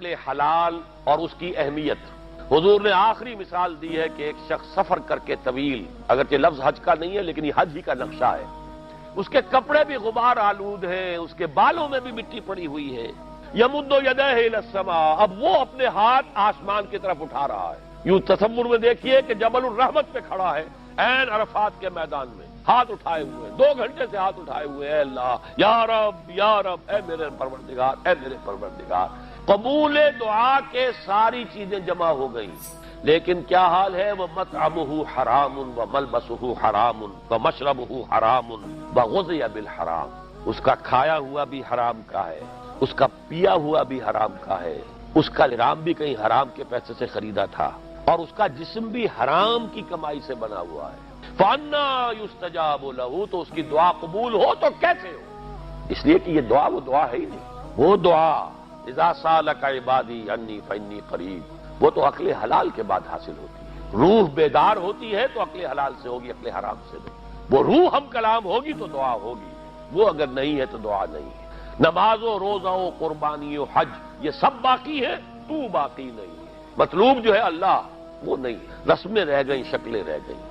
اکل حلال اور اس کی اہمیت۔ حضور نے آخری مثال دی ہے کہ ایک شخص سفر کر کے طویل، اگرچہ لفظ حج کا نہیں ہے لیکن یہ حج ہی کا نقشہ ہے، اس کے کپڑے بھی غبار آلود ہیں، اس کے بالوں میں بھی مٹی پڑی ہوئی ہے، یمد یدہ الی السماء، اب وہ اپنے ہاتھ آسمان کی طرف اٹھا رہا ہے۔ یوں تصور میں دیکھیے کہ جبل الرحمت پہ کھڑا ہے، عین عرفات کے میدان میں، ہاتھ اٹھائے ہوئے ہیں، 2 گھنٹے سے ہاتھ اٹھائے ہوئے ہیں، اے اللہ یا رب، اے میرے پروردگار، اے میرے پروردگار۔ قبول دعا کے ساری چیزیں جمع ہو گئیں، لیکن کیا حال ہے؟ وَمَطْعَمُهُ حَرَامٌ وَمَلْبَسُهُ حَرَامٌ وَمَشْرَبُهُ حَرَامٌ وَغُذِيَ بِالْحَرَامِ، اس کا کھایا ہوا بھی حرام کا ہے، اس کا پیا ہوا بھی حرام کا ہے، اس کا حرام بھی کہیں حرام کے پیسے سے خریدا تھا، اور اس کا جسم بھی حرام کی کمائی سے بنا ہوا ہے۔ فَأَنَّىٰ يُسْتَجَابُ لَهُ، تو اس کی دعا قبول ہو تو کیسے ہو؟ اس لیے کہ یہ دعا وہ دعا ہے ہی نہیں، وہ دعا اذا سالک عبادی انی فانی قریب، وہ تو عقل حلال کے بعد حاصل ہوتی ہے۔ روح بیدار ہوتی ہے تو عقل حلال سے ہوگی، عقل حرام سے نہیں۔ وہ روح ہم کلام ہوگی تو دعا ہوگی، وہ اگر نہیں ہے تو دعا نہیں ہے۔ نماز و روزہ و قربانی و حج یہ سب باقی ہے، تو باقی نہیں ہے۔ مطلوب جو ہے اللہ وہ نہیں، رسمیں رہ گئیں، شکلیں رہ گئیں۔